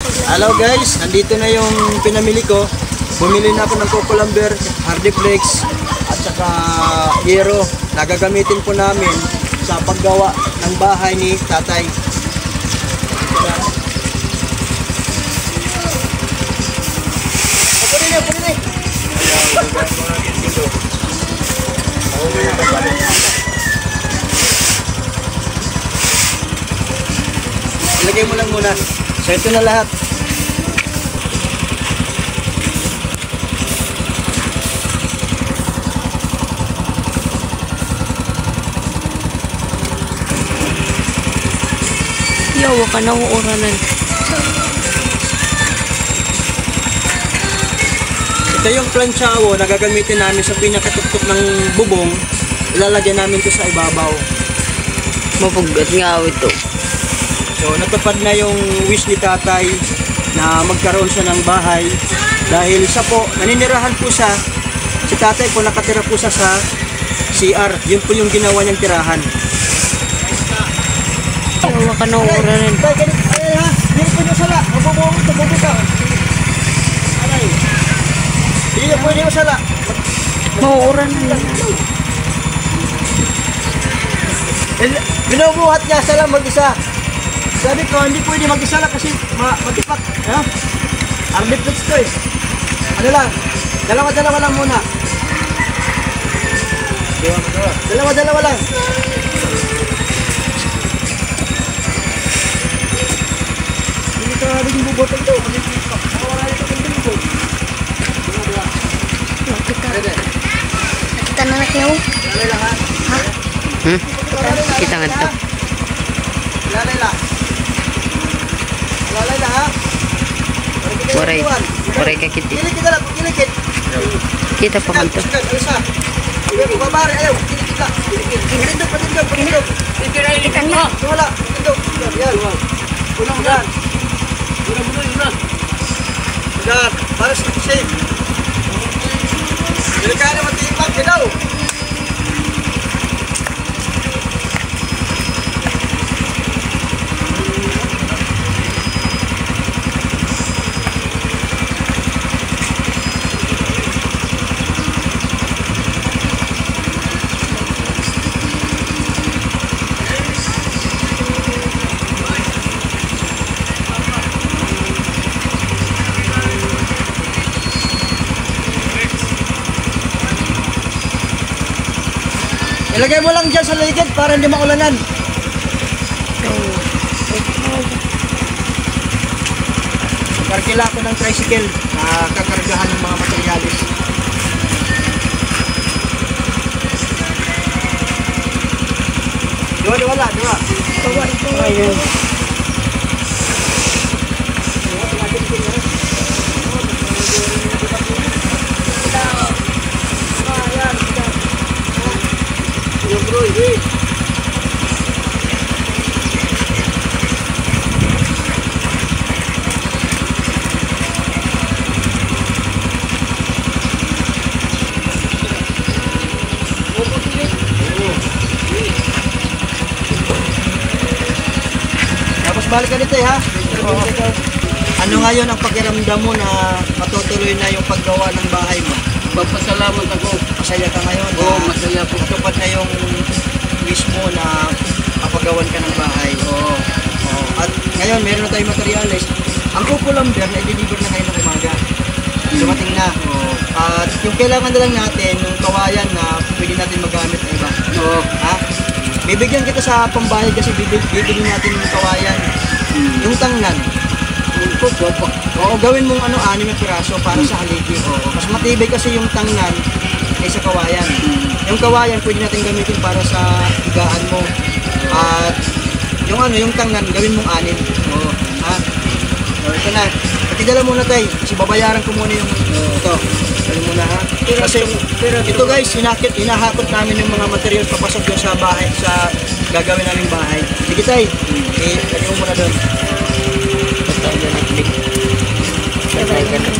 Hello guys, nandito na yung pinamili ko. Bumili na ako ng coco lumber, hardiplex at saka hero na gagamitin po namin sa paggawa ng bahay ni tatay. Ilagay mo lang muna. So ito na lahat. Yawa ka na uuranan. Ito yung planchawo na gagamitin namin sa pinakatuktok ng bubong. Ilalagyan namin ito sa ibabaw. Mapugat nga ito. So natupad na yung wish ni tatay na magkaroon siya ng bahay. Dahil siya po, naninirahan po siya. Si tatay po nakatira po siya sa CR. Yun po yung ginawa niyang tirahan. Yawa ka na uuranan. Ayan ha, hindi po niyo sala. Mabubuong tumubog ka. Aray. Hindi niyo pwede yung sala. Mauuranan lang. Binubuhat niya siya lang mag-isa. Sabi ko, hindi pwede mag-isa lang kasi matipak. Hardiplex ko eh. Ano lang, dalawa-dalawa lang muna. Dalawa-dalawa lang. Hindi ka rin bubotol ito. Wala ito kung bubotol. Nakita na kayo? Lalay lang ha. Kita nga ito. Lalay lang. Lalay lang ha. Waray ka kiti. Kilikit na lang, kilikit. Kita pa kanto. Alisa. Babari, ayaw. Kilikit lang. Patindog, patindog, patindog. Kita na. Wala, patindog. Yan. Unang yan. Unang. Yan. Para sa safe. Kilikit na matipak. Ginaw. Ilagay mo lang dyan sa ligid para hindi maulanan. Karkila ako ng tricycle na kakargahan ng mga materialis. Wala. Ayun. Tapos balik ka dito ha. Ano ngayon ang pakiramdam mo na matutuloy na yung paggawa ng bahay mo? Magpasalamat ako. Masaya ka ngayon? Oo, masaya po. Tupad na yung wish mo na mapagawan ka ng bahay. Oo. At ngayon, meron na tayong materials. Ang coco lumber na i-deliver na kayo ng umaga. Dumating na. At yung kailangan na lang natin, yung kawayan na pwede natin magamit na iba. Oo. Ha? Bibigyan kita sa pambahay kasi bibili natin yung kawayan. Yung tanglan. Oo, gawin mong 6 na piraso para sa haligi. Oo. Mas matibay kasi yung tanglan kaysa kawayan. Yung kawayan pwede natin gamitin para sa higaan mo. At yung tanglan gawin mong 6. Oo. Ha? So, ito na. Patidala muna tayo. Kasi babayaran ko muna yung ito. Gawin muna ha. Kasi ito guys, hinahakot namin yung mga material papasok yung sa bahay, sa gagawin namin bahay. Sige tayo. Lagay mo muna doon. Patay na naglik. Sabay ka na.